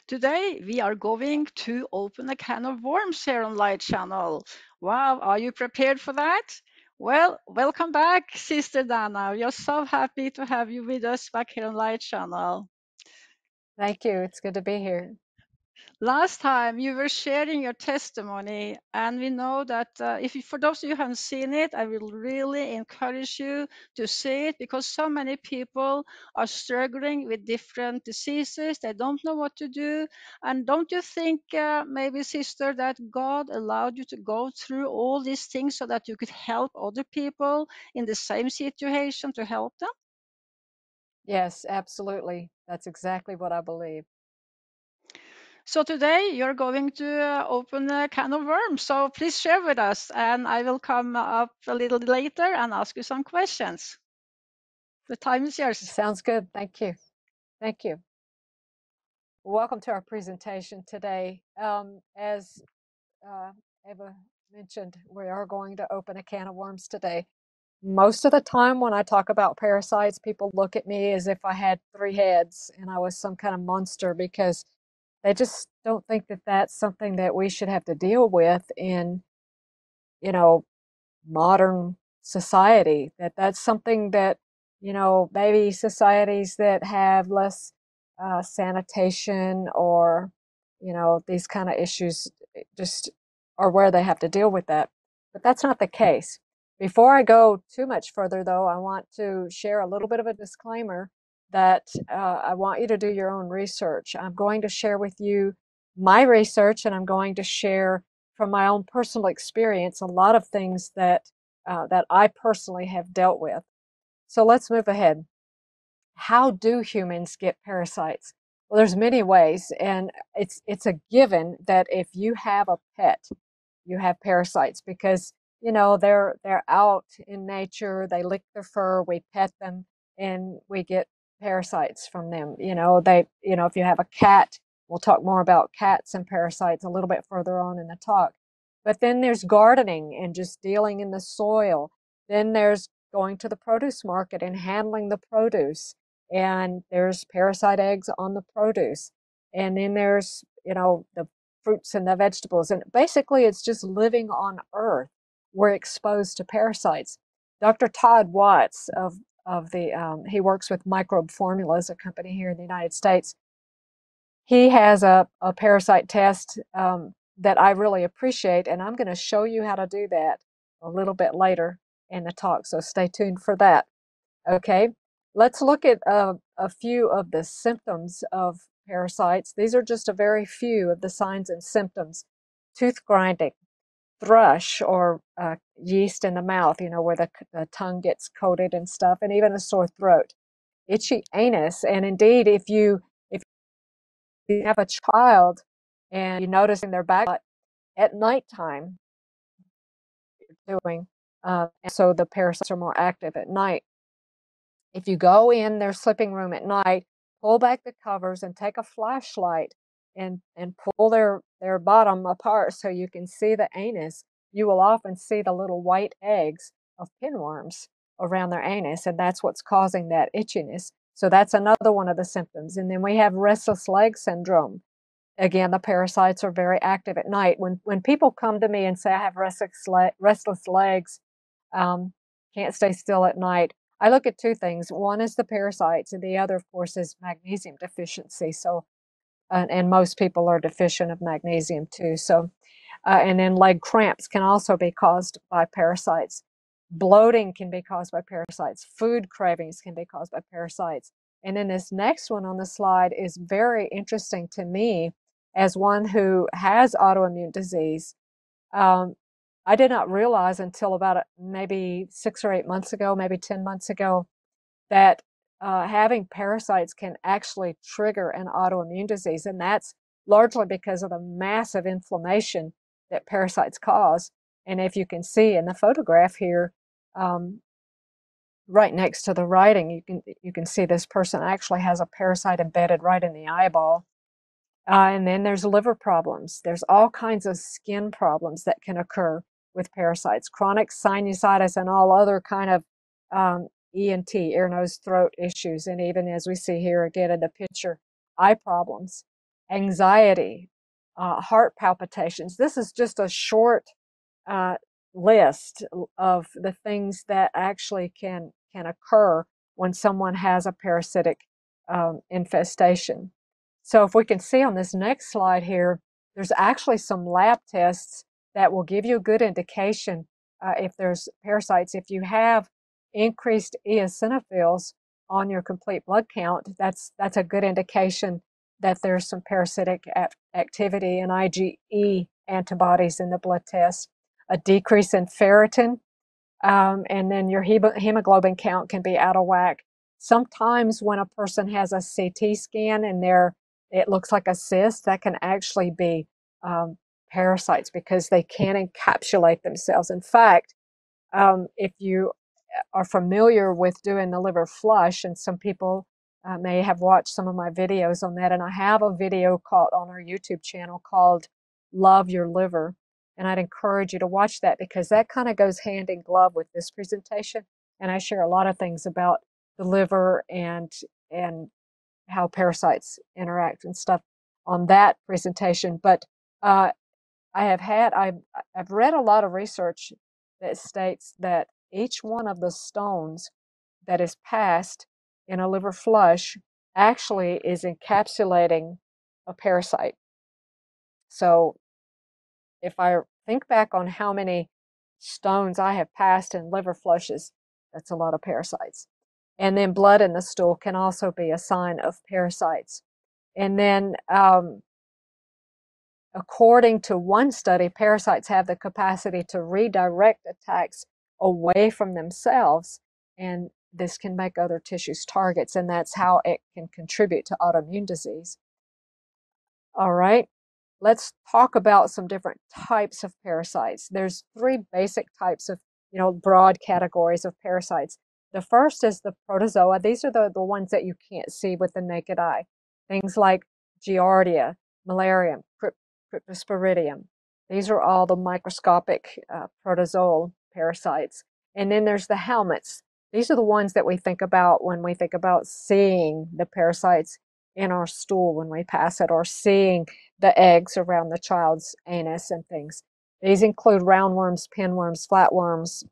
Today we are going to open a can of worms here on Light Channel. Wow, are you prepared for that? Well, welcome back, Sister Danna. We are so happy to have you with us back here on Light Channel. Thank you. It's good to be here. Last time you were sharing your testimony, and we know that for those of you who haven't seen it, I will really encourage you to see it because so many people are struggling with different diseases. They don't know what to do. And don't you think, maybe, sister, that God allowed you to go through all these things so that you could help other people in the same situation to help them? Yes, absolutely. That's exactly what I believe. So today you're going to open a can of worms. So please share with us, and I will come up a little later and ask you some questions. The time is yours. Sounds good. Thank you. Thank you. Welcome to our presentation today. As Eva mentioned, we are going to open a can of worms today. Most of the time when I talk about parasites, people look at me as if I had 3 heads and I was some kind of monster because they just don't think that that's something that we should have to deal with in, you know, modern society, that that's something that, maybe societies that have less sanitation or, these kind of issues just are where they have to deal with that. But that's not the case. Before I go too much further, though, I want to share a little bit of a disclaimer that I want you to do your own research. I'm going to share with you my research, and I'm going to share from my own personal experience a lot of things that I personally have dealt with. So let's move ahead. How do humans get parasites? Well, there's many ways, and it's a given that if you have a pet, you have parasites because they're out in nature. They lick their fur. We pet them, and we get parasites from them. If you have a cat, we'll talk more about cats and parasites a little bit further on in the talk. But then there's gardening and just dealing in the soil. Then there's going to the produce market and handling the produce. And there's parasite eggs on the produce. And then there's, the fruits and the vegetables. And basically, it's just living on Earth. We're exposed to parasites. Dr. Todd Watts he works with Microbe Formulas, a company here in the United States. He has a parasite test that I really appreciate, and I'm going to show you how to do that a little bit later in the talk. So stay tuned for that. Okay, let's look at a few of the symptoms of parasites. These are just a very few of the signs and symptoms. Tooth grinding, thrush or yeast in the mouth, where the tongue gets coated and stuff, and even a sore throat. Itchy anus, and indeed, if you have a child and you notice in their back at nighttime, doing, and so the parasites are more active at night. If you go in their sleeping room at night, pull back the covers and take a flashlight and pull their bottom apart so you can see the anus, you will often see the little white eggs of pinworms around their anus, and that's what's causing that itchiness. So that's another one of the symptoms. And then we have restless leg syndrome. Again, the parasites are very active at night. When people come to me and say, I have restless legs, can't stay still at night, I look at two things. One is the parasites, and the other, of course, is magnesium deficiency. So, and most people are deficient of magnesium too. So, and then leg cramps can also be caused by parasites. Bloating can be caused by parasites. Food cravings can be caused by parasites. And then this next one on the slide is very interesting to me as one who has autoimmune disease. Um, I did not realize until about maybe 6 or 8 months ago, maybe 10 months ago, that having parasites can actually trigger an autoimmune disease. And that's largely because of the massive inflammation that parasites cause. And if you can see in the photograph here, um, right next to the writing, you can see this person actually has a parasite embedded right in the eyeball. And then there's liver problems. There's all kinds of skin problems that can occur with parasites, chronic sinusitis and all other kind of ENT, ear, nose, throat issues. And even as we see here again in the picture, eye problems. anxiety, heart palpitations. This is just a short list of the things that actually can occur when someone has a parasitic infestation. So if we can see on this next slide here, there's actually some lab tests that will give you a good indication if there's parasites. If you have increased eosinophils on your complete blood count, that's a good indication that there's some parasitic activity and IgE antibodies in the blood test. A decrease in ferritin, and then your hemoglobin count can be out of whack. Sometimes when a person has a CT scan and it looks like a cyst, that can actually be parasites because they can encapsulate themselves. In fact, if you are familiar with doing the liver flush, and some people may have watched some of my videos on that, and I have a video called on our YouTube channel called Love Your Liver, and I'd encourage you to watch that because that kind of goes hand in glove with this presentation, and I share a lot of things about the liver and how parasites interact and stuff on that presentation. But I've read a lot of research that states that each one of the stones that is passed in a liver flush actually is encapsulating a parasite. So if I think back on how many stones I have passed in liver flushes, that's a lot of parasites. And then blood in the stool can also be a sign of parasites. And then according to one study, parasites have the capacity to redirect attacks away from themselves, and this can make other tissues targets, and that's how it can contribute to autoimmune disease. All right, let's talk about some different types of parasites. There's three basic types of, broad categories of parasites. The first is the Protozoa. These are the ones that you can't see with the naked eye. Things like Giardia, Malarium, Cryptosporidium. These are all the microscopic protozoal parasites. And then there's the helminths. These are the ones that we think about when we think about seeing the parasites in our stool when we pass it, or seeing the eggs around the child's anus and things. These include roundworms, pinworms, flatworms.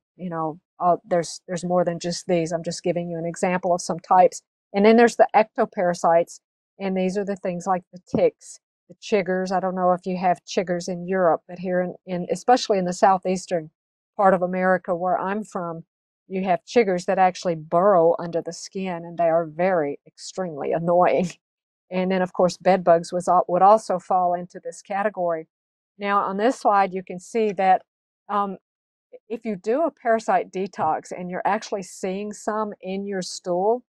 There's more than just these. I'm just giving you an example of some types. And then there's the ectoparasites, and these are the things like the ticks, the chiggers. I don't know if you have chiggers in Europe, but here in especially in the southeastern part of America where I'm from, you have chiggers that actually burrow under the skin, and they are very extremely annoying. And then, of course, bed bugs would also fall into this category. Now, on this slide, you can see that if you do a parasite detox and you're actually seeing some in your stool,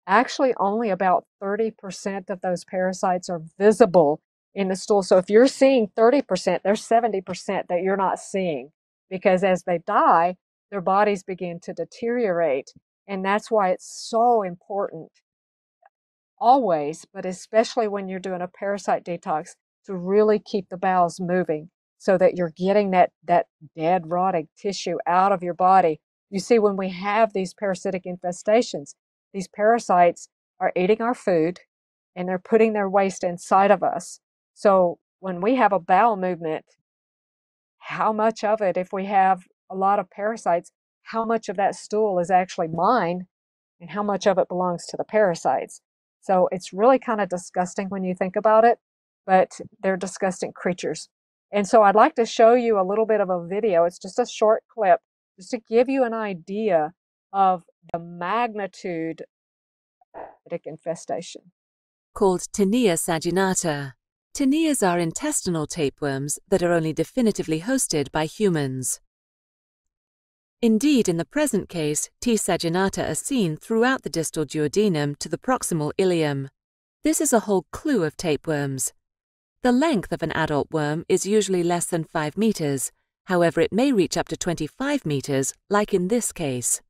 actually only about 30% of those parasites are visible in the stool. So if you're seeing 30%, there's 70% that you're not seeing, because as they die, their bodies begin to deteriorate. And that's why it's so important always, but especially when you're doing a parasite detox, to really keep the bowels moving so that you're getting that dead, rotting tissue out of your body. You see, when we have these parasitic infestations, these parasites are eating our food and they're putting their waste inside of us. So when we have a bowel movement, how much of it, if we have a lot of parasites, how much of that stool is actually mine and how much of it belongs to the parasites? So it's really kind of disgusting when you think about it, but they're disgusting creatures. And so I'd like to show you a little bit of a video. It's just a short clip, just to give you an idea of the magnitude of parasitic infestation. Called Tinea saginata. Tineas are intestinal tapeworms that are only definitively hosted by humans. Indeed, in the present case, T. saginata are seen throughout the distal duodenum to the proximal ileum. This is a whole clue of tapeworms. The length of an adult worm is usually less than 5 meters. However, it may reach up to 25 meters, like in this case.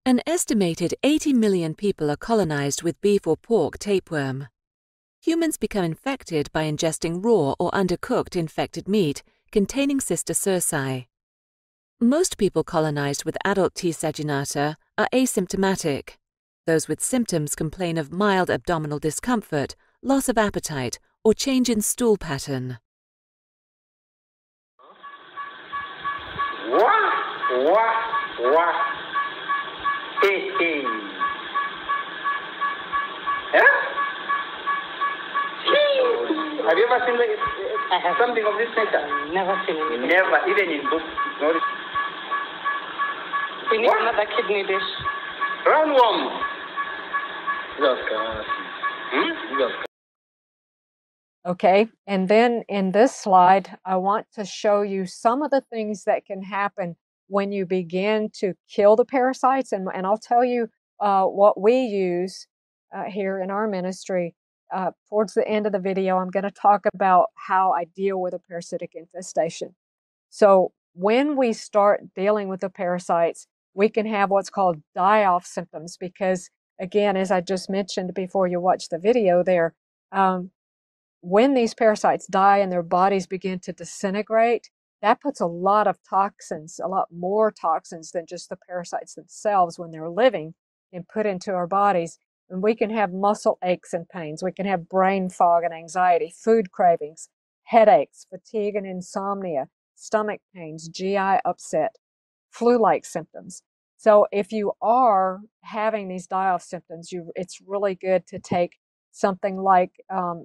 An estimated 80 million people are colonized with beef or pork tapeworm. Humans become infected by ingesting raw or undercooked infected meat containing cysticerci. Most people colonized with adult T. saginata are asymptomatic. Those with symptoms complain of mild abdominal discomfort loss of appetite, or change in stool pattern. Hey, hey. Huh? Have you ever seen something of this nature? Never seen anything. Never, even in books. We need another kidney dish. Roundworm. Okay, and then in this slide, I want to show you some of the things that can happen when you begin to kill the parasites. And I'll tell you what we use here in our ministry. Towards the end of the video, I'm going to talk about how I deal with a parasitic infestation. So when we start dealing with the parasites, we can have what's called die-off symptoms because, again, as I just mentioned before you watch the video there, when these parasites die and their bodies begin to disintegrate, that puts a lot of toxins, a lot more toxins than just the parasites themselves when they're living, and put into our bodies. And we can have muscle aches and pains. We can have brain fog and anxiety, food cravings, headaches, fatigue and insomnia, stomach pains, GI upset, flu-like symptoms. So if you are having these die-off symptoms, it's really good to take something like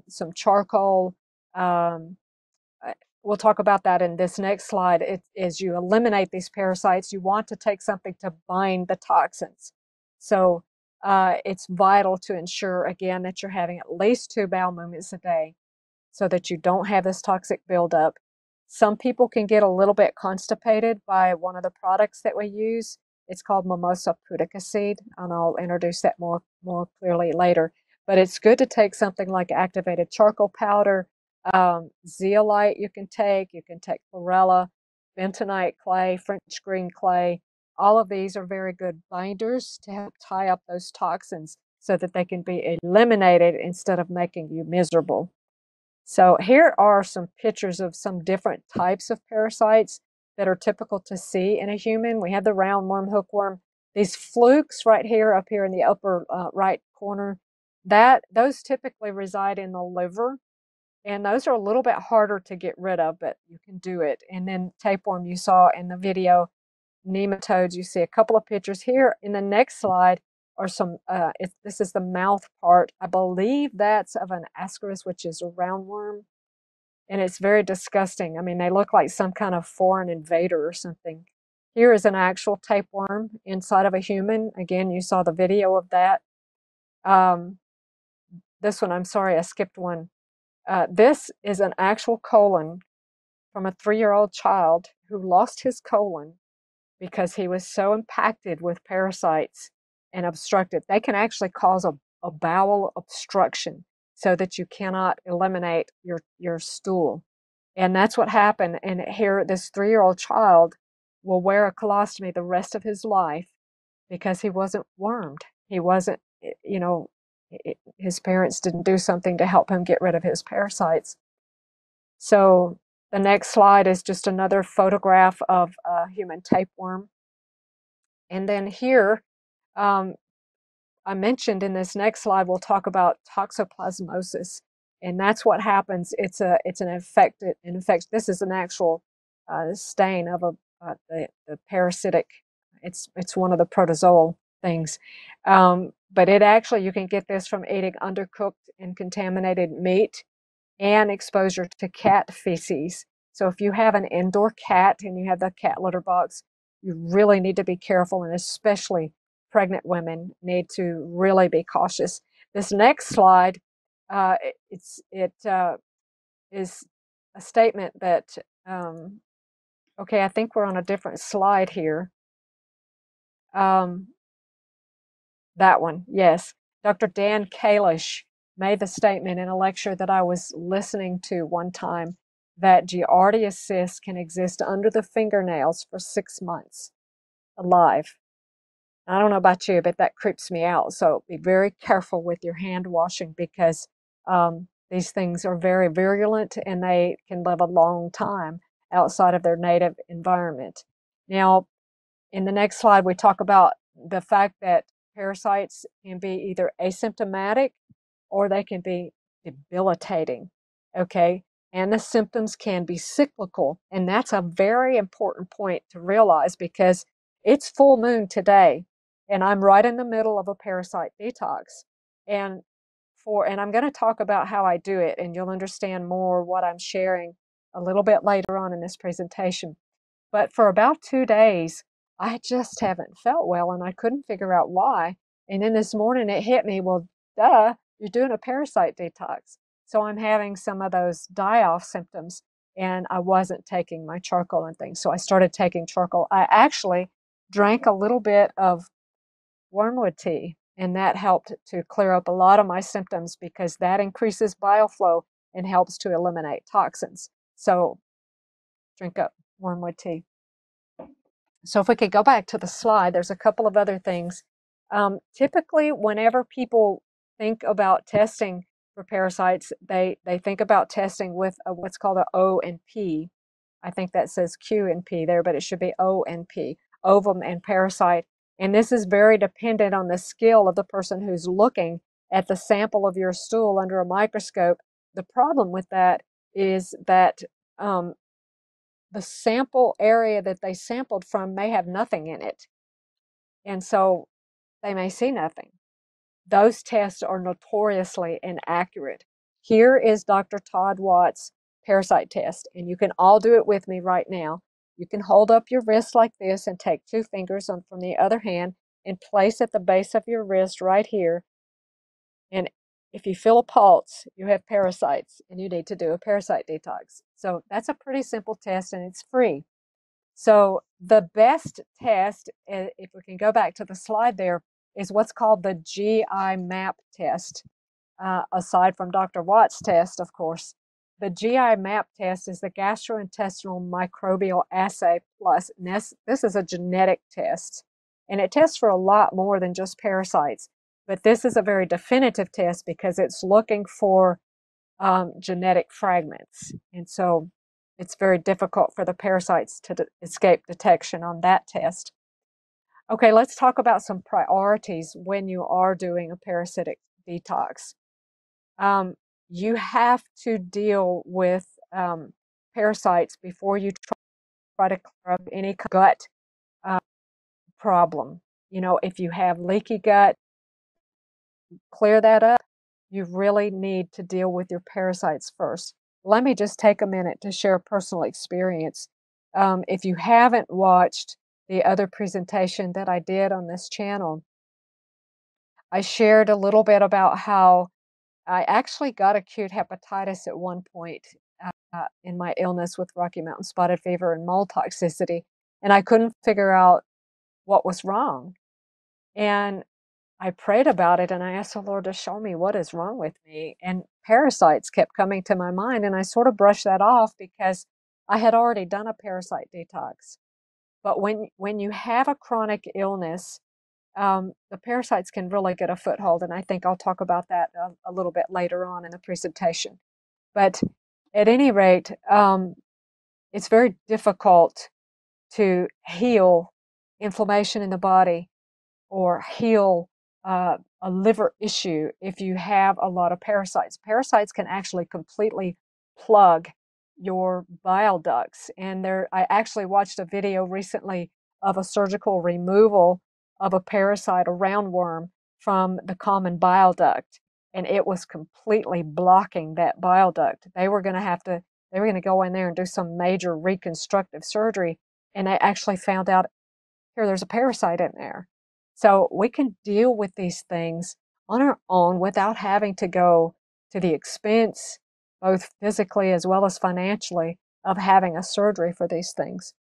some charcoal. We'll talk about that in this next slide. As you eliminate these parasites, you want to take something to bind the toxins. So it's vital to ensure, again, that you're having at least 2 bowel movements a day so that you don't have this toxic buildup. Some people can get a little bit constipated by one of the products that we use. It's called mimosa pudica seed, and I'll introduce that more clearly later. But it's good to take something like activated charcoal powder, zeolite you can take chlorella, bentonite clay, French green clay. All of these are very good binders to help tie up those toxins so that they can be eliminated instead of making you miserable. So here are some pictures of some different types of parasites that are typical to see in a human. We have the roundworm, hookworm, these flukes right here, up here in the upper right corner. Those typically reside in the liver, and those are a little bit harder to get rid of, but you can do it. And then tapeworm you saw in the video, nematodes, you see a couple of pictures here. In the next slide are some, this is the mouth part. I believe that's of an ascaris, which is a roundworm. And it's very disgusting. I mean, they look like some kind of foreign invader or something. Here is an actual tapeworm inside of a human. Again, you saw the video of that. This one, I'm sorry, I skipped one. This is an actual colon from a 3-year-old child who lost his colon because he was so impacted with parasites and obstructed. They can actually cause a bowel obstruction so that you cannot eliminate your stool. And that's what happened. And here, this 3-year-old child will wear a colostomy the rest of his life because he wasn't wormed. He wasn't, his parents didn't do something to help him get rid of his parasites. So the next slide is just another photograph of a human tapeworm. And then here, I mentioned in this next slide, we'll talk about toxoplasmosis. And that's what happens. It's an infected. This is an actual stain of the parasitic. It's one of the protozoal things. But it actually, you can get this from eating undercooked and contaminated meat and exposure to cat feces. So if you have an indoor cat and you have the cat litter box, you really need to be careful, and especially pregnant women need to really be cautious. This next slide, is a statement that, okay, I think we're on a different slide here. That one, yes. Dr. Dan Kalish made the statement in a lecture that I was listening to one time that Giardia cysts can exist under the fingernails for 6 months alive. I don't know about you, but that creeps me out. So be very careful with your hand washing because these things are very virulent and they can live a long time outside of their native environment. Now, in the next slide, we talk about the fact that parasites can be either asymptomatic or they can be debilitating, okay? And the symptoms can be cyclical. And that's a very important point to realize because it's full moon today. And I'm right in the middle of a parasite detox. And I'm going to talk about how I do it, and you'll understand more what I'm sharing a little bit later on in this presentation. But for about 2 days, I just haven't felt well, and I couldn't figure out why. And then this morning it hit me, well, duh, you're doing a parasite detox. So I'm having some of those die-off symptoms, and I wasn't taking my charcoal and things. So I started taking charcoal. I actually drank a little bit of wormwood tea, and that helped to clear up a lot of my symptoms because that increases bile flow and helps to eliminate toxins. So drink up wormwood tea. So if we could go back to the slide, there's a couple of other things. Typically, whenever people think about testing for parasites, they think about testing with what's called an O and P. I think that says Q and P there, but it should be O and P, ovum and parasite. And this is very dependent on the skill of the person who's looking at the sample of your stool under a microscope. The problem with that is that the sample area that they sampled from may have nothing in it. And so they may see nothing. Those tests are notoriously inaccurate. Here is Dr. Todd Watt's parasite test, and you can all do it with me right now. You can hold up your wrist like this and take 2 fingers from the other hand and place at the base of your wrist right here. And if you feel a pulse, you have parasites and you need to do a parasite detox. So that's a pretty simple test and it's free. So the best test, if we can go back to the slide there, is what's called the GI map test. Aside from Dr. Watt's test, of course, the GI map test is the gastrointestinal microbial assay plus. And this is a genetic test, and it tests for a lot more than just parasites. But this is a very definitive test because it's looking for genetic fragments. And so it's very difficult for the parasites to escape detection on that test. Okay, let's talk about some priorities when you are doing a parasitic detox. You have to deal with parasites before you try to clear up any gut problem. You know, if you have leaky gut, clear that up. You really need to deal with your parasites first. Let me just take a minute to share a personal experience. If you haven't watched the other presentation that I did on this channel, I shared a little bit about how I actually got acute hepatitis at one point in my illness with Rocky Mountain spotted fever and mold toxicity, and I couldn't figure out what was wrong. And I prayed about it and I asked the Lord to show me what is wrong with me. And parasites kept coming to my mind, and I sort of brushed that off because I had already done a parasite detox. But when you have a chronic illness, the parasites can really get a foothold, and I think I'll talk about that a little bit later on in the presentation. But at any rate, it's very difficult to heal inflammation in the body or heal a liver issue if you have a lot of parasites. Parasites can actually completely plug your bile ducts. And I actually watched a video recently of a surgical removal of a parasite, a roundworm, from the common bile duct. And it was completely blocking that bile duct. They were going to go in there and do some major reconstructive surgery. And they actually found out, here, there's a parasite in there. So we can deal with these things on our own without having to go to the expense, both physically as well as financially, of having a surgery for these things.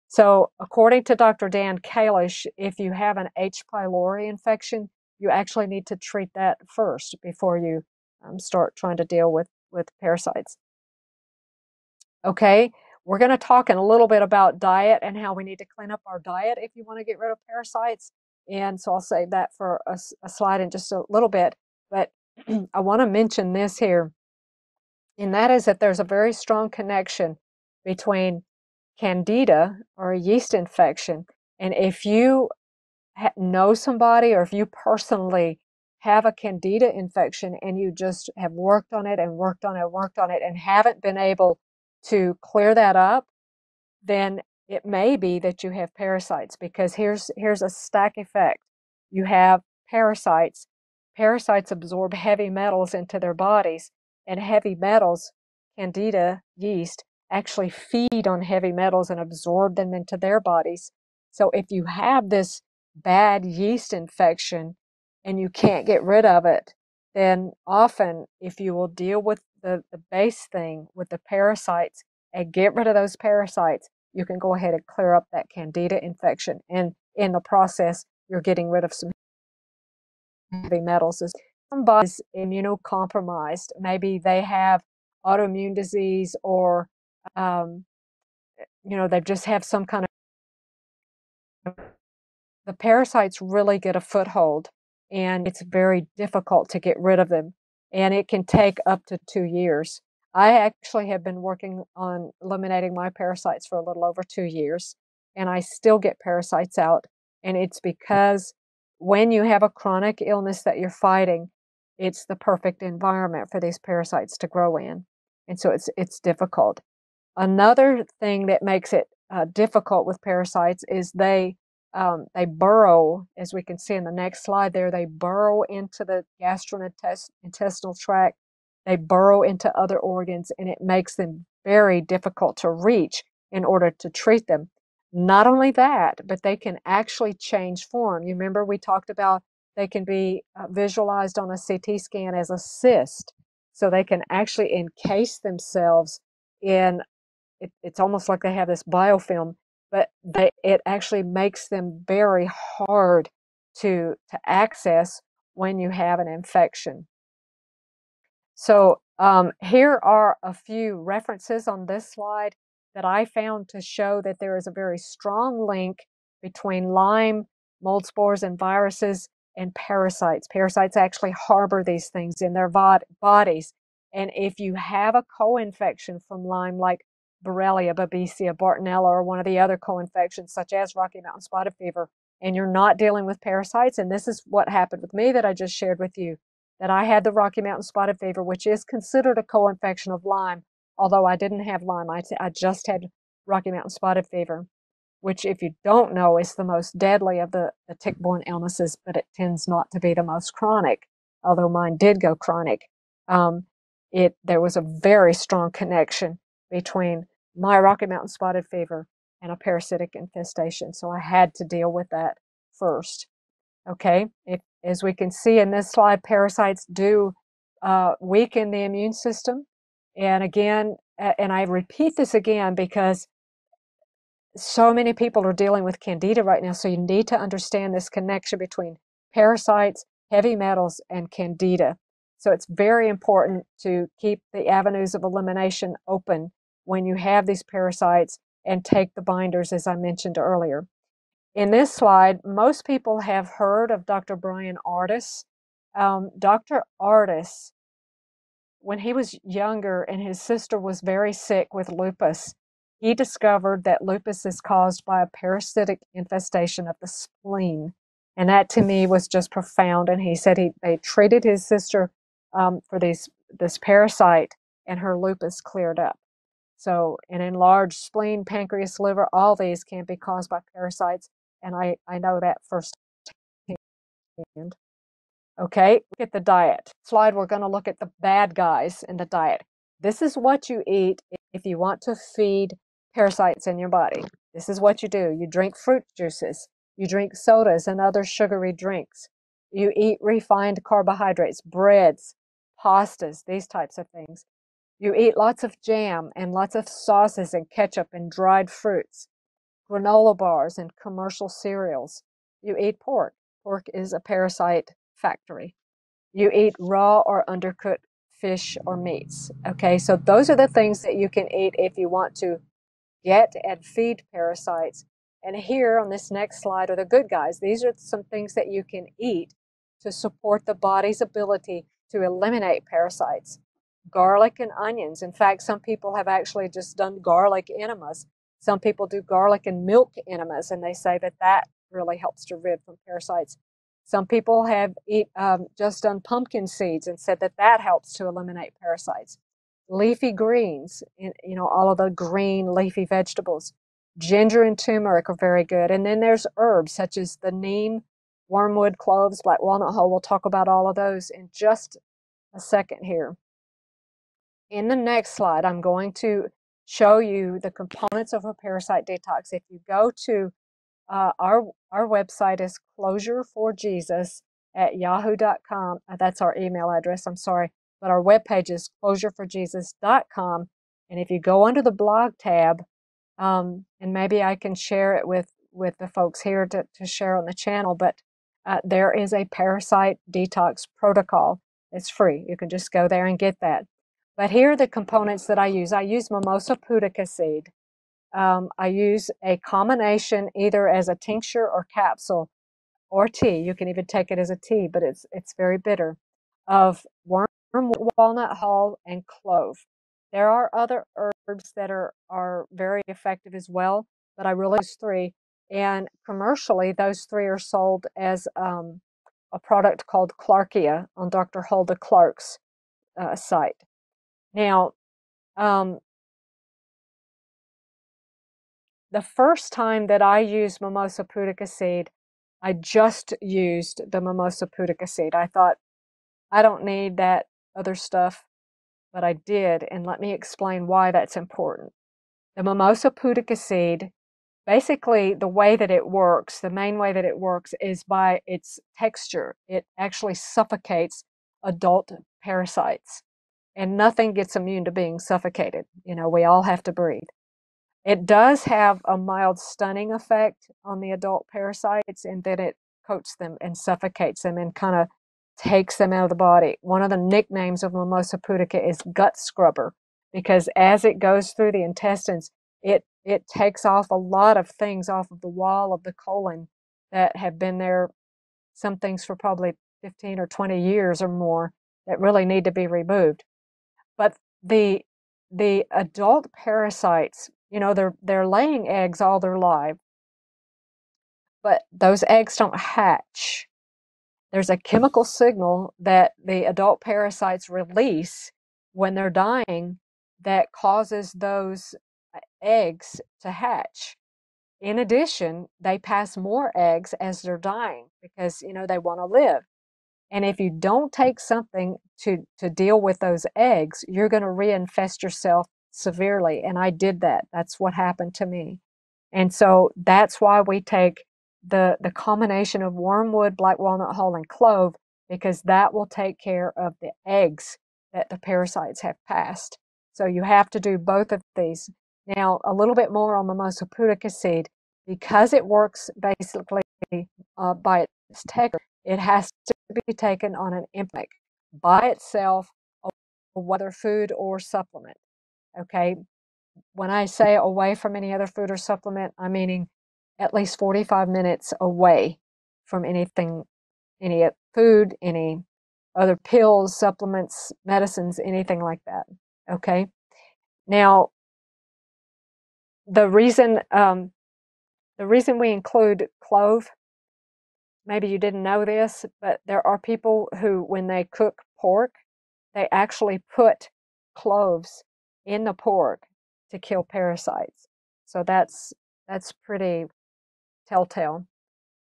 So according to Dr. Dan Kalish, if you have an H. pylori infection, you actually need to treat that first before you start trying to deal with parasites. Okay, we're going to talk in a little bit about diet and how we need to clean up our diet if you want to get rid of parasites. And so I'll save that for a slide in just a little bit. But I want to mention this here, and that is that there's a very strong connection between candida, or a yeast infection, and if you know somebody, or if you personally have a candida infection and you just have worked on it and worked on it and worked on it and haven't been able to clear that up, then it may be that you have parasites, because here's a stack effect. You have parasites. Parasites absorb heavy metals into their bodies, and heavy metals, candida yeast, actually feed on heavy metals and absorb them into their bodies. So if you have this bad yeast infection and you can't get rid of it, then often if you will deal with the base thing with the parasites and get rid of those parasites, you can go ahead and clear up that candida infection. And in the process, you're getting rid of some heavy metals. Somebody is immunocompromised. Maybe they have autoimmune disease, or they just have some kind of, the parasites really get a foothold, and it's very difficult to get rid of them, and it can take up to 2 years. I actually have been working on eliminating my parasites for a little over 2 years, and I still get parasites out, and it's because when you have a chronic illness that you're fighting, it's the perfect environment for these parasites to grow in, and so it's difficult. Another thing that makes it difficult with parasites is they burrow, as we can see in the next slide there, they burrow into the gastrointestinal tract, they burrow into other organs, and it makes them very difficult to reach in order to treat them. Not only that, but they can actually change form. You remember we talked about they can be visualized on a CT scan as a cyst. So they can actually encase themselves in, it's almost like they have this biofilm, but it actually makes them very hard to access when you have an infection. So here are a few references on this slide that I found to show that there is a very strong link between Lyme, mold spores, and viruses and parasites. Parasites actually harbor these things in their bodies. And if you have a co-infection from Lyme, like Borrelia, Babesia, Bartonella, or one of the other co-infections, such as Rocky Mountain spotted fever, and you're not dealing with parasites, and this is what happened with me that I just shared with you, that I had the Rocky Mountain spotted fever, which is considered a co-infection of Lyme, although I didn't have Lyme. I just had Rocky Mountain spotted fever, which, if you don't know, is the most deadly of the tick-borne illnesses, but it tends not to be the most chronic, although mine did go chronic. There was a very strong connection between my Rocky Mountain spotted fever and a parasitic infestation, so I had to deal with that first. Okay, as we can see in this slide, parasites do weaken the immune system. And again, and I repeat this again because so many people are dealing with candida right now, so you need to understand this connection between parasites, heavy metals, and candida. So it's very important to keep the avenues of elimination open when you have these parasites, and take the binders, as I mentioned earlier. In this slide, most people have heard of Dr. Brian Ardis. Dr. Ardis, when he was younger and his sister was very sick with lupus, he discovered that lupus is caused by a parasitic infestation of the spleen. And that to me was just profound. And he said they treated his sister for this parasite, and her lupus cleared up. So an enlarged spleen, pancreas, liver, all these can be caused by parasites. And I know that firsthand. Okay, look at the diet. Slide, we're going to look at the bad guys in the diet. This is what you eat if you want to feed parasites in your body. This is what you do. You drink fruit juices. You drink sodas and other sugary drinks. You eat refined carbohydrates, breads, pastas, these types of things. You eat lots of jam and lots of sauces and ketchup and dried fruits, granola bars and commercial cereals. You eat pork. Pork is a parasite factory. You eat raw or undercooked fish or meats. Okay, so those are the things that you can eat if you want to get and feed parasites. And here on this next slide are the good guys. These are some things that you can eat to support the body's ability to eliminate parasites. Garlic and onions. In fact, some people have actually just done garlic enemas. Some people do garlic and milk enemas, and they say that really helps to rid from parasites. Some people have just done pumpkin seeds and said that that helps to eliminate parasites. Leafy greens, all of the green leafy vegetables. Ginger and turmeric are very good. And then there's herbs such as the neem, wormwood, cloves, black walnut hull. We'll talk about all of those in just a second here. In the next slide, I'm going to show you the components of a parasite detox. If you go to our website is closureforjesus@yahoo.com. That's our email address, I'm sorry. But our webpage is closureforjesus.com. And if you go under the blog tab, and maybe I can share it with the folks here to share on the channel, but there is a parasite detox protocol. It's free. You can just go there and get that. But here are the components that I use. I use mimosa pudica seed. I use a combination either as a tincture or capsule or tea. You can even take it as a tea, but it's very bitter, of worm, walnut hull, and clove. There are other herbs that are very effective as well, but I really use three. And commercially, those three are sold as a product called Clarkia on Dr. Hulda Clark's site. Now, the first time that I used mimosa pudica seed, I just used the mimosa pudica seed. I thought, I don't need that other stuff, but I did, and let me explain why that's important. The mimosa pudica seed, basically the way that it works, the main way that it works is by its texture. It actually suffocates adult parasites, and nothing gets immune to being suffocated. We all have to breathe. It does have a mild stunning effect on the adult parasites, and then it coats them and suffocates them and kind of takes them out of the body. One of the nicknames of mimosa pudica is gut scrubber, because as it goes through the intestines, it takes off a lot of things off of the wall of the colon that have been there, some things for probably 15 or 20 years or more, that really need to be removed. But the adult parasites, they're laying eggs all their life, but those eggs don't hatch. There's a chemical signal that the adult parasites release when they're dying that causes those eggs to hatch. In addition, they pass more eggs as they're dying because, they want to live. And if you don't take something to deal with those eggs, you're going to reinfest yourself severely. And I did that. That's what happened to me. And so that's why we take the combination of wormwood, black walnut hull, and clove, because that will take care of the eggs that the parasites have passed. So you have to do both of these. Now, a little bit more on mimosa pudica seed. Because it works basically by its texture, it has to be taken on an empty by itself, whether food or supplement. Okay, when I say away from any other food or supplement, I'm meaning at least 45 minutes away from anything, any food, any other pills, supplements, medicines, anything like that. Okay, now the reason we include clove, maybe you didn't know this, but there are people who, when they cook pork, they actually put cloves in the pork to kill parasites. So that's pretty telltale.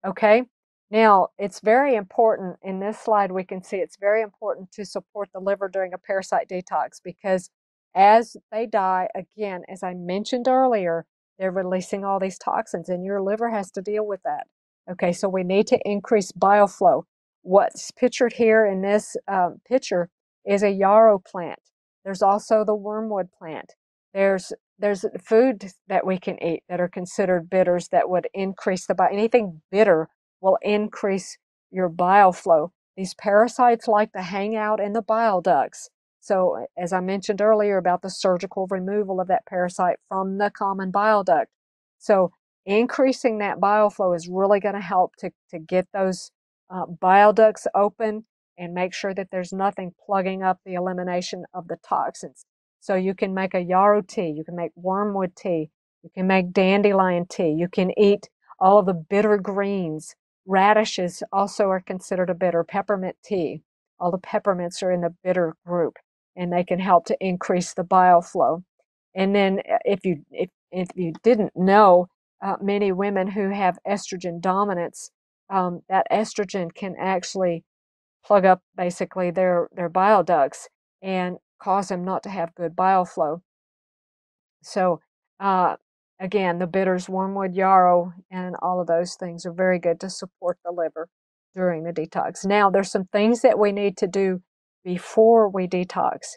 Okay, now it's very important. In this slide, we can see it's very important to support the liver during a parasite detox, because as they die, again, as I mentioned earlier, they're releasing all these toxins, and your liver has to deal with that. Okay, so we need to increase bile flow. What's pictured here in this picture is a yarrow plant. There's also the wormwood plant. There's food that we can eat that are considered bitters that would increase the bile. Anything bitter will increase your bile flow. These parasites like to hang out in the bile ducts. So as I mentioned earlier about the surgical removal of that parasite from the common bile duct. So increasing that bile flow is really going to help to get those bile ducts open and make sure that there's nothing plugging up the elimination of the toxins. So you can make a yarrow tea, you can make wormwood tea, you can make dandelion tea, you can eat all of the bitter greens radishes also are considered a bitter. Peppermint tea, all the peppermints are in the bitter group, and they can help to increase the bile flow. And then if you didn't know, many women who have estrogen dominance, that estrogen can actually plug up basically their bile ducts and cause them not to have good bile flow. So again, the bitters, wormwood, yarrow, and all of those things are very good to support the liver during the detox. Now, there's some things that we need to do before we detox,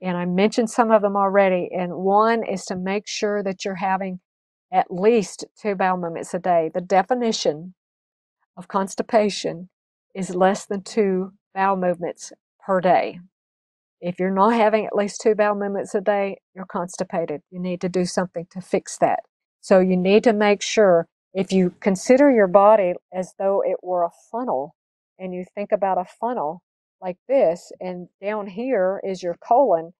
and I mentioned some of them already. And one is to make sure that you're having at least 2 bowel movements a day. The definition of constipation is less than 2 bowel movements per day. If you're not having at least 2 bowel movements a day, you're constipated. You need to do something to fix that. So you need to make sure, if you consider your body as though it were a funnel, and you think about a funnel like this, and down here is your colon,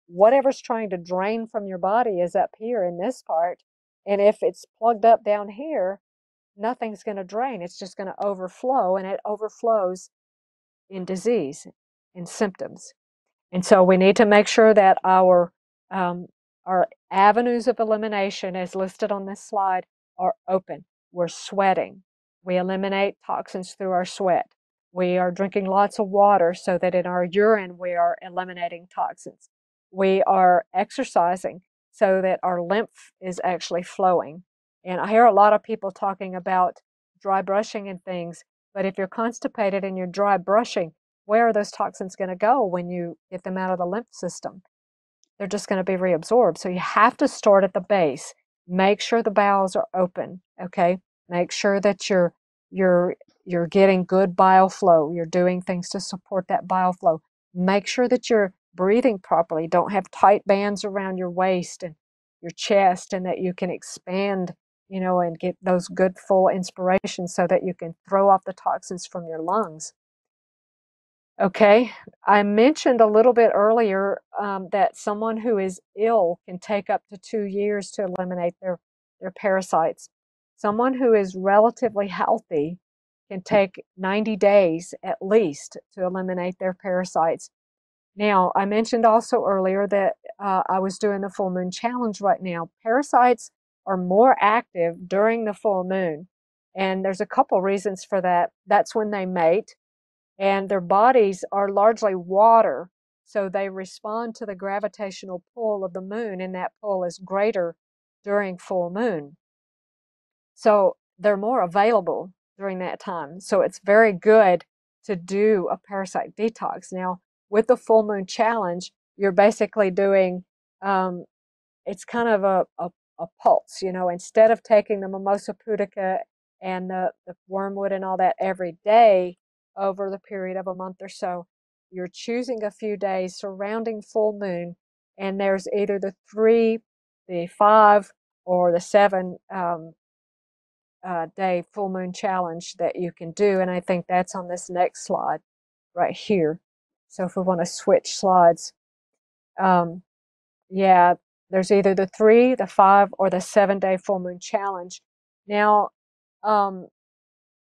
whatever's trying to drain from your body is up here in this part. And if it's plugged up down here, nothing's going to drain. It's just going to overflow, and it overflows in disease, in symptoms. And so we need to make sure that our avenues of elimination, as listed on this slide, are open. We're sweating. We eliminate toxins through our sweat. We are drinking lots of water so that in our urine we are eliminating toxins. We are exercising so that our lymph is actually flowing. And I hear a lot of people talking about dry brushing and things, but if you're constipated and you're dry brushing, where are those toxins going to go when you get them out of the lymph system? They're just going to be reabsorbed. So you have to start at the base. Make sure the bowels are open, okay? Make sure that you're getting good bile flow. You're doing things to support that bile flow. Make sure that you're breathing properly. Don't have tight bands around your waist and your chest, and that you can expand, and get those good full inspirations so that you can throw off the toxins from your lungs. Okay, I mentioned a little bit earlier that someone who is ill can take up to 2 years to eliminate their parasites. Someone who is relatively healthy can take 90 days at least to eliminate their parasites. Now, I mentioned also earlier that I was doing the full moon challenge right now. Parasites are more active during the full moon, and there's a couple reasons for that. That's when they mate, and their bodies are largely water, so they respond to the gravitational pull of the moon, and that pull is greater during full moon. So they're more available during that time. So it's very good to do a parasite detox. Now, with the full moon challenge, you're basically doing, it's kind of a pulse, instead of taking the mimosa pudica and the wormwood and all that every day over the period of a month or so, you're choosing a few days surrounding full moon, and there's either the 3, the 5, or the 7 day full moon challenge that you can do. And I think that's on this next slide right here. So if we want to switch slides, yeah, there's either the 3, the 5, or the 7 day full moon challenge. Now,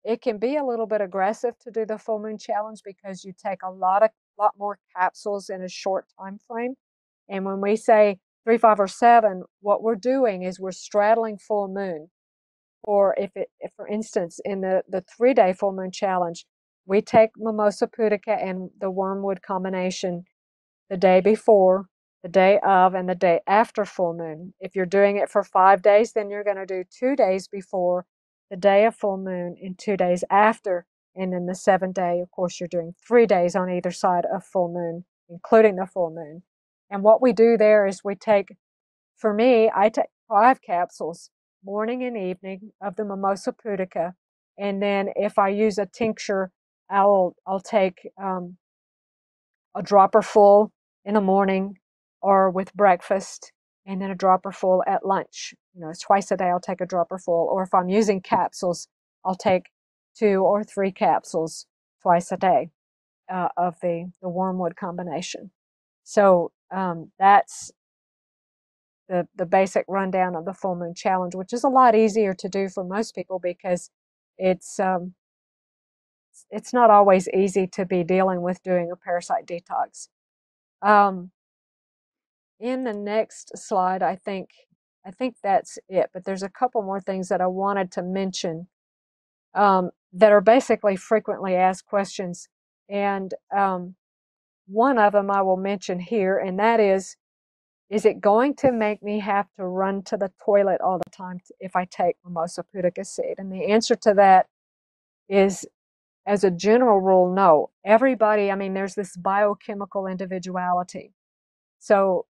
it can be a little bit aggressive to do the full moon challenge because you take a lot more capsules in a short time frame. And when we say 3, 5, or 7, what we're doing is we're straddling full moon. Or if for instance, in the 3 day full moon challenge, we take mimosa pudica and the wormwood combination the day before, the day of, and the day after full moon. If you're doing it for 5 days, then you're going to do 2 days before, the day of full moon, and 2 days after. And then the 7th day, of course, you're doing 3 days on either side of full moon, including the full moon. And what we do there is for me, I take 5 capsules, morning and evening, of the mimosa pudica. And then if I use a tincture, I'll take a dropper full in the morning or with breakfast, and then a dropper full at lunch. Twice a day I'll take a dropper full. Or if I'm using capsules, I'll take 2 or 3 capsules twice a day of the wormwood combination. So that's the basic rundown of the full moon challenge, which is a lot easier to do for most people because it's it's not always easy to be dealing with doing a parasite detox. In the next slide, I think that's it, but there's a couple more things that I wanted to mention that are basically frequently asked questions. And one of them I will mention here, and that is it going to make me have to run to the toilet all the time if I take mimosa pudica seed? And the answer to that is, as a general rule, no. Everybody, I mean, there's this biochemical individuality. So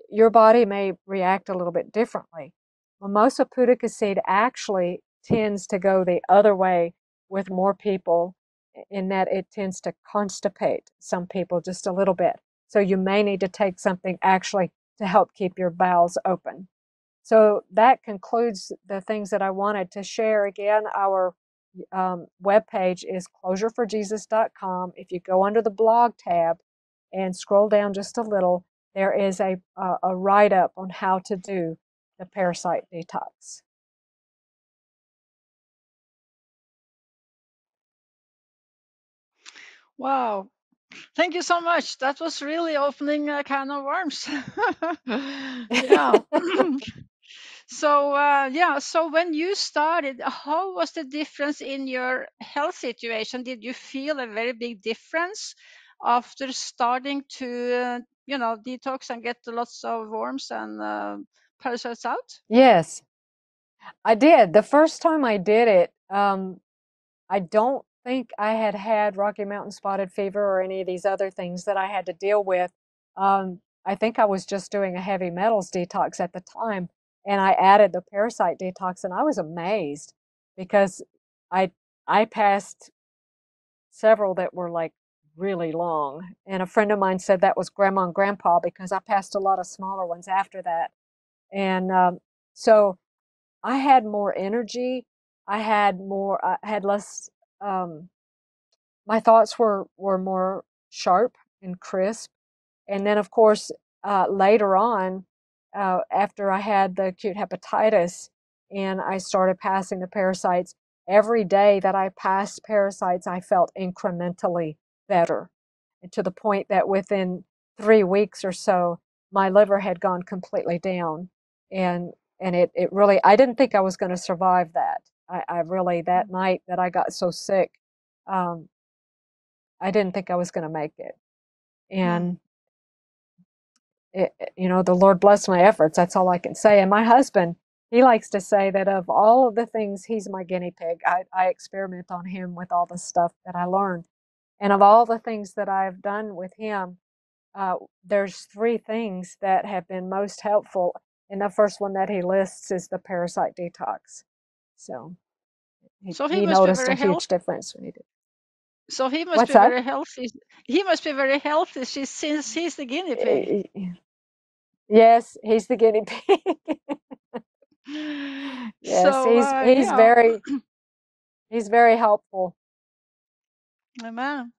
your body may react a little bit differently. Mimosa pudica seed actually tends to go the other way with more people, in that it tends to constipate some people just a little bit. So you may need to take something actually to help keep your bowels open. So that concludes the things that I wanted to share. Again, our webpage is closureforjesus.com. If you go under the blog tab and scroll down just a little, there is a write-up on how to do the parasite detox. Wow. Thank you so much. That was really opening a can of worms. Yeah. So yeah, so when you started, how was the difference in your health situation? Did you feel a very big difference after starting to, detox and get lots of worms and parasites out? Yes, I did. The first time I did it, I don't think I had had Rocky Mountain spotted fever or any of these other things that I had to deal with. I think I was just doing a heavy metals detox at the time, and I added the parasite detox, and I was amazed because I passed several that were like really long, and a friend of mine said that was grandma and grandpa because I passed a lot of smaller ones after that, and so I had more energy. I had less. My thoughts were more sharp and crisp. And then, of course, later on, after I had the acute hepatitis and I started passing the parasites, every day that I passed parasites, I felt incrementally better, and to the point that within 3 weeks or so, my liver had gone completely down. And it really, I didn't think I was going to survive that. I really, that night that I got so sick, um, I didn't think I was going to make it. And the Lord bless my efforts. That's all I can say. And my husband, he likes to say that of all of the things, he's my guinea pig. I experiment on him with all the stuff that I learned. And of all the things that I've done with him, there's 3 things that have been most helpful. And the first one that he lists is the parasite detox. So So he he must be noticed a very huge healthy. difference when he did. So he must What's be that? very healthy. He must be very healthy since he's the guinea pig. Yes, he's the guinea pig. Yes, So yeah, he's very helpful. amen.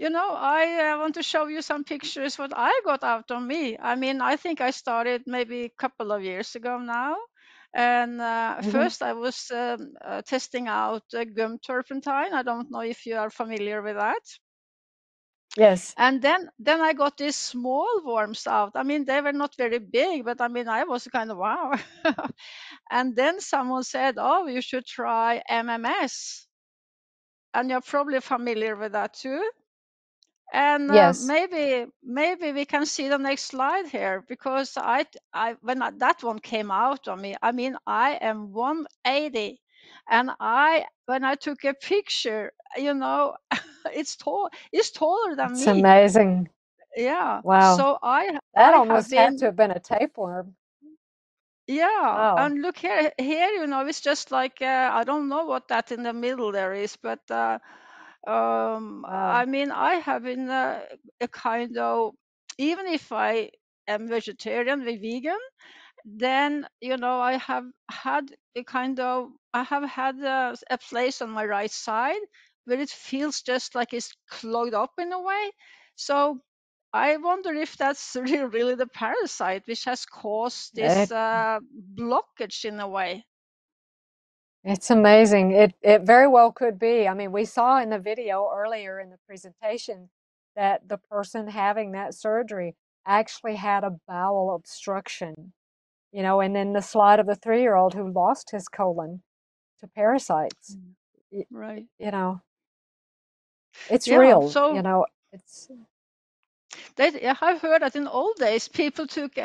I want to show you some pictures what I got out of me. I mean, I think I started maybe a couple of years ago now. And first I was testing out gum turpentine. I don't know if you are familiar with that. Yes. And then I got these small worms out. I mean, they were not very big, but I mean, I was kind of wow. And then someone said, "Oh, you should try MMS." And you're probably familiar with that too. And Yes. maybe we can see the next slide here, because that one came out on me. I mean, I am 180, and when I took a picture, it's taller than It's me. amazing. Yeah. Wow. So I That have almost had to been. have been a tapeworm. Yeah, Wow. and look here, it's just like I don't know what that in the middle there is, but Wow. I mean, I have been a kind of, even if I am vegetarian, vegan, then I have had a place on my right side where it feels just like it's clogged up in a way. So I wonder if that's really the parasite which has caused this It, blockage in a way. It's amazing. It very well could be. I mean, we saw in the video earlier in the presentation that the person having that surgery actually had a bowel obstruction, and then the slide of the 3-year-old who lost his colon to parasites. Right. It's Yeah. real, So it's I've heard that in old days people took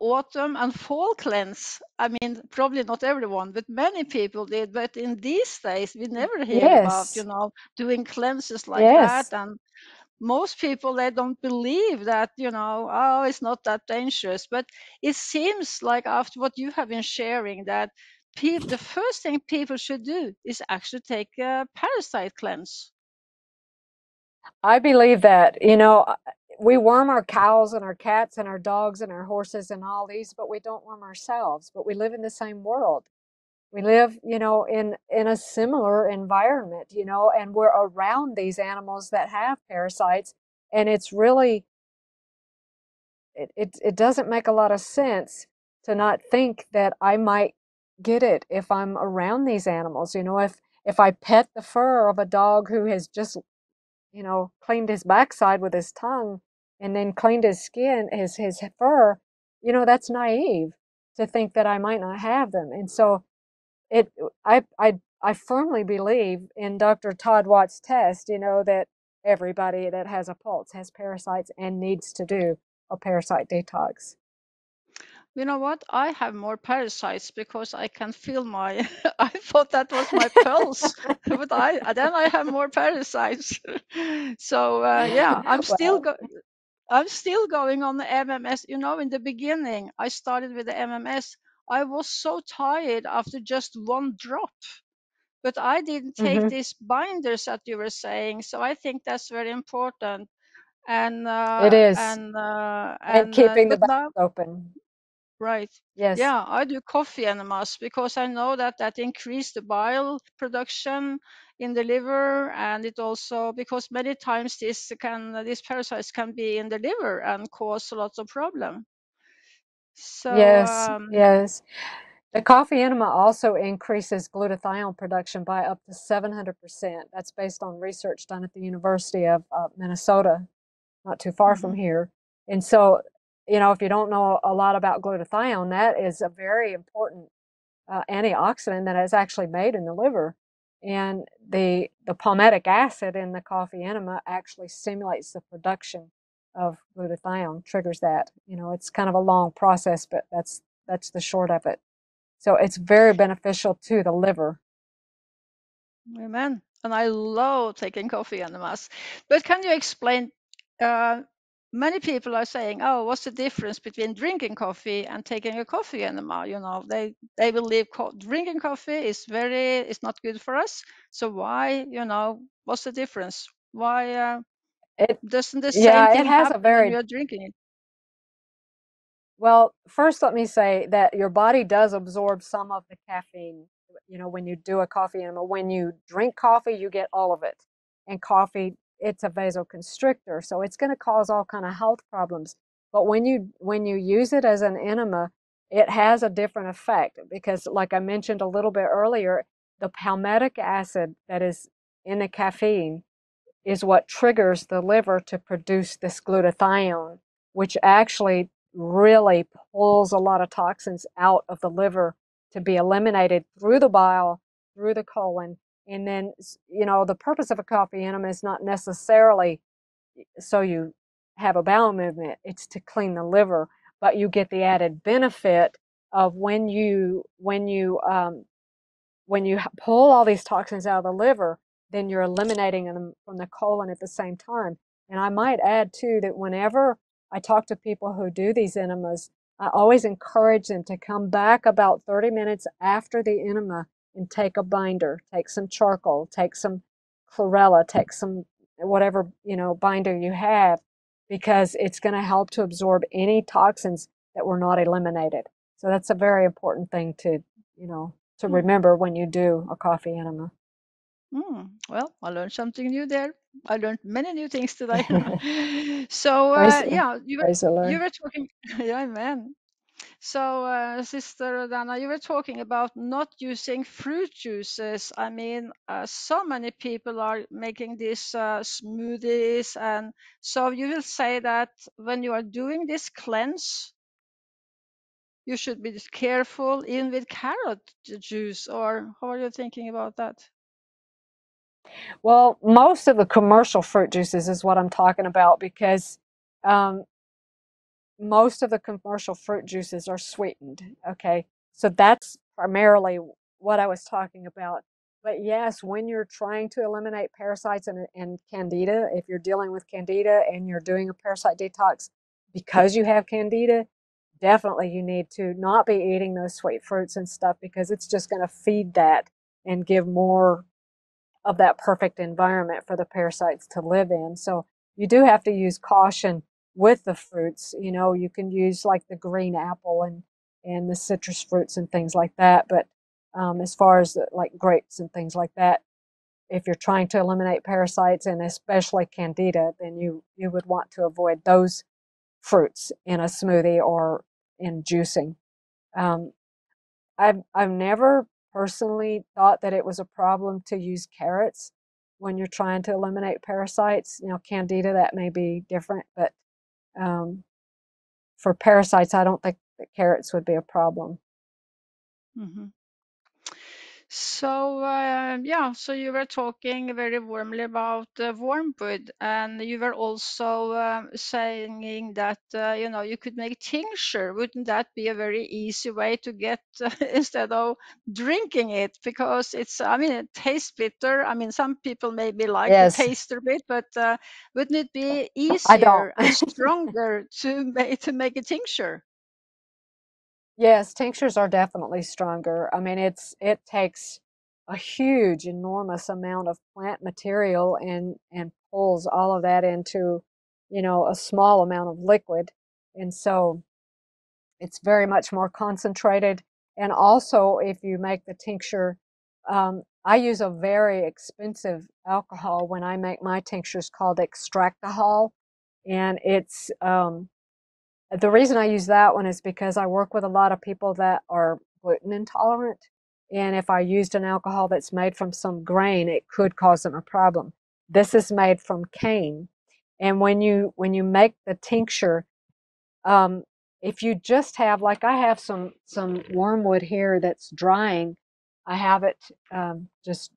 autumn and fall cleanse. I mean, probably not everyone, but many people did. But in these days, we never hear about, yes, doing cleanses like that. yes. And most people, they don't believe that, oh, it's not that dangerous. But it seems like after what you have been sharing that the first thing people should do is actually take a parasite cleanse. I believe that, we worm our cows and our cats and our dogs and our horses and all these, but we don't worm ourselves. But we live in the same world. We live, in a similar environment, and we're around these animals that have parasites. And it's really, it doesn't make a lot of sense to not think that I might get it if I'm around these animals. If I pet the fur of a dog who has just cleaned his backside with his tongue and then cleaned his skin, his fur, that's naive to think that I might not have them. And so it, I firmly believe in Dr. Todd Watt's test, that everybody that has a pulse has parasites and needs to do a parasite detox. You know what? I have more parasites because I can feel my. I thought that was my pulse, but then I have more parasites. So yeah, Well, I'm still going on the MMS. In the beginning, I started with the MMS. I was so tired after just one drop, but I didn't take hmm these binders that you were saying. So I think that's very important. And it is. And keeping the but bowels now. open. Right. Yes. Yeah, I do coffee enemas because I know that increase the bile production in the liver, and it also because many times these parasites can be in the liver and cause lots of problem. So Yes. Yes. The coffee enema also increases glutathione production by up to 700%. That's based on research done at the University of Minnesota, not too far from mhm. here. And so, if you don't know a lot about glutathione, that is a very important antioxidant that is actually made in the liver. And the palmitic acid in the coffee enema actually stimulates the production of glutathione, triggers that. It's kind of a long process, but that's the short of it. So it's very beneficial to the liver. Amen. And I love taking coffee enemas. But can you explain? Uh, Many people are saying, "Oh, what's the difference between drinking coffee and taking a coffee enema?" They believe drinking coffee is not good for us. So why, what's the difference? Why It, doesn't the same yeah, it thing has a happen when very you're drinking it? Well, first let me say that your body does absorb some of the caffeine, when you do a coffee enema. When you drink coffee, you get all of it. And coffee, it's a vasoconstrictor, so it's going to cause all kind of health problems. But when you use it as an enema, it has a different effect because like I mentioned a little bit earlier, the palmitic acid that is in the caffeine is what triggers the liver to produce this glutathione, which actually really pulls a lot of toxins out of the liver to be eliminated through the bile, through the colon. And then, the purpose of a coffee enema is not necessarily so you have a bowel movement, it's to clean the liver, but you get the added benefit of when you pull all these toxins out of the liver, then you're eliminating them from the colon at the same time. And I might add too that whenever I talk to people who do these enemas, I always encourage them to come back about 30 minutes after the enema and take a binder, take some charcoal, take some chlorella, take some whatever, binder you have, because it's going to help to absorb any toxins that were not eliminated. So that's a very important thing to Hmm. remember when you do a coffee enema. Well, I learned something new there. I learned many new things today. So praise, yeah, you were praise the you Lord. were talking. Yeah, man. So, Sister Danna, you were talking about not using fruit juices. I mean, so many people are making these smoothies, and so you will say that when you are doing this cleanse, you should be careful even with carrot juice, or how are you thinking about that? Well, most of the commercial fruit juices is what I'm talking about, because um, most of the commercial fruit juices are sweetened. Okay, so that's primarily what I was talking about. But yes, when you're trying to eliminate parasites and candida, if you're dealing with candida and you're doing a parasite detox because you have candida, definitely you need to not be eating those sweet fruits and stuff, because it's just going to feed that and give more of that perfect environment for the parasites to live in. So you do have to use caution with the fruits. You know, you can use like the green apple and the citrus fruits and things like that. But as far as like grapes and things like that, if you're trying to eliminate parasites and especially candida, then you would want to avoid those fruits in a smoothie or in juicing. Um, I've never personally thought that it was a problem to use carrots when you're trying to eliminate parasites. You know, candida, that may be different, but um, for parasites, I don't think that carrots would be a problem. Mm-hmm. So, yeah, so you were talking very warmly about wormwood, and you were also saying that, you could make tincture. Wouldn't that be a very easy way to get instead of drinking it? Because I mean, it tastes bitter. I mean, some people maybe like the Yes, taste a bit, but wouldn't it be I don't. easier and stronger to make a tincture? Yes, tinctures are definitely stronger. I mean, it takes a huge, enormous amount of plant material and pulls all of that into, a small amount of liquid. And so it's very much more concentrated. And also, if you make the tincture, I use a very expensive alcohol when I make my tinctures called extractahol. And the reason I use that one is because I work with a lot of people that are gluten intolerant. And if I used an alcohol that's made from some grain, it could cause them a problem. This is made from cane. And when you make the tincture, um, if you just have, like I have some wormwood here that's drying, I have it just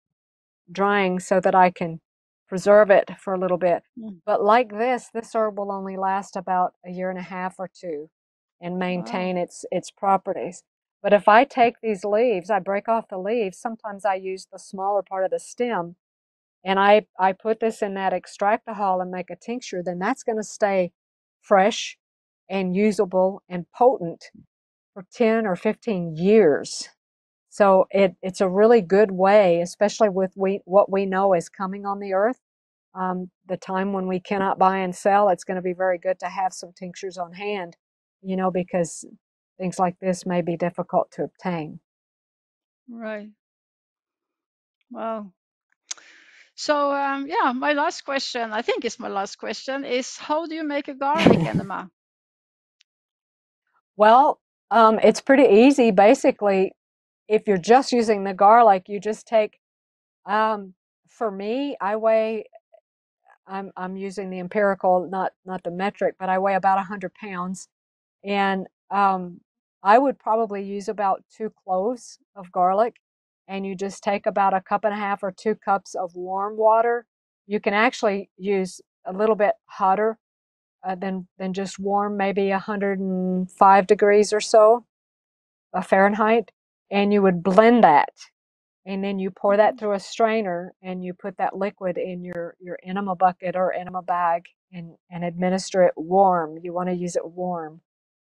drying so that I can preserve it for a little bit. Mm. But like this herb will only last about a year and a half or two and Wow. maintain its properties. But if I take these leaves, I break off the leaves, sometimes I use the smaller part of the stem, and I put this in that extractahol and make a tincture, then that's going to stay fresh and usable and potent for 10 or 15 years. So it's a really good way, especially with what we know is coming on the earth. The time when we cannot buy and sell, it's going to be very good to have some tinctures on hand, because things like this may be difficult to obtain. Right. Wow. So, yeah, my last question, I think it's my last question, is how do you make a garlic enema? Well, it's pretty easy. Basically, if you're just using the garlic, you just take, for me, I'm using the empirical, not the metric, but I weigh about 100 pounds. And I would probably use about 2 cloves of garlic, and you just take about a cup and a half or 2 cups of warm water. You can actually use a little bit hotter than just warm, maybe 105 degrees or so Fahrenheit, and you would blend that, and then you pour that Mhm. through a strainer, and you put that liquid in your enema bucket or enema bag, and administer it warm. You want to use it warm.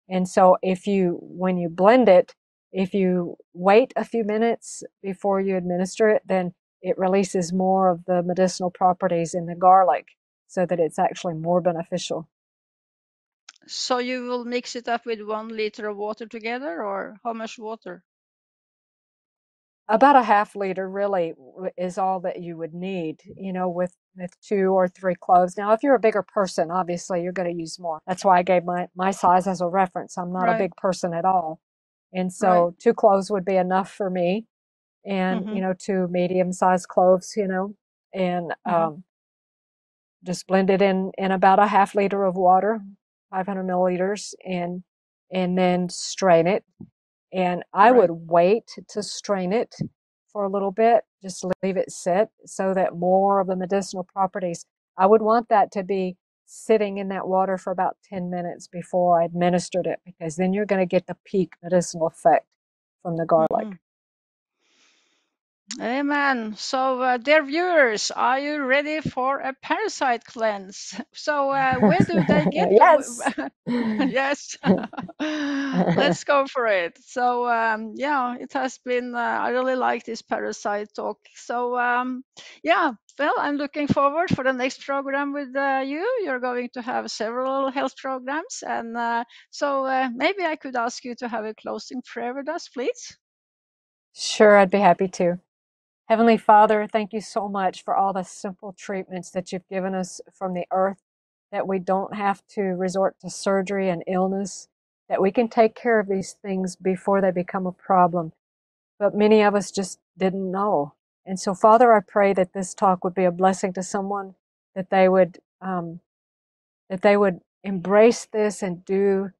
And so when you blend it, if you wait a few minutes before you administer it, then it releases more of the medicinal properties in the garlic so that it's actually more beneficial. So you will mix it up with 1 liter of water together, or how much water? about a half liter really is all that you would need, you know, with 2 or 3 cloves. Now, if you're a bigger person, obviously you're going to use more. That's why I gave my size as a reference. I'm not a Right. big person at all. And Right. so 2 cloves would be enough for me. And, Mhm. you know, 2 medium-sized cloves, you know, and Mhm. just blend it in about a half liter of water, 500 milliliters, and then strain it. And I Right. would wait to strain it for a little bit, just leave it sit so that more of the medicinal properties, I would want that to be sitting in that water for about 10 minutes before I administered it, because then you're going to get the peak medicinal effect from the garlic. Mhm. Amen. So, dear viewers, are you ready for a parasite cleanse? So, where do they get Yes. yes, let's go for it. So, yeah, it has been, I really like this parasite talk. So, yeah, well, I'm looking forward for the next program with you. You're going to have several health programs. And so maybe I could ask you to have a closing prayer with us, please. Sure, I'd be happy to. Heavenly Father, thank you so much for all the simple treatments that you've given us from the earth, that we don't have to resort to surgery and illness, that we can take care of these things before they become a problem. But many of us just didn't know. And so, Father, I pray that this talk would be a blessing to someone, that they would embrace this and do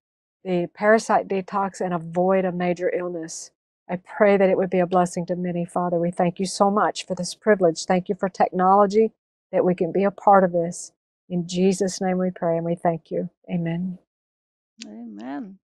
the parasite detox and avoid a major illness. I pray that it would be a blessing to many, Father. We thank you so much for this privilege. Thank you for technology, that we can be a part of this. In Jesus' name we pray and we thank you. Amen. Amen.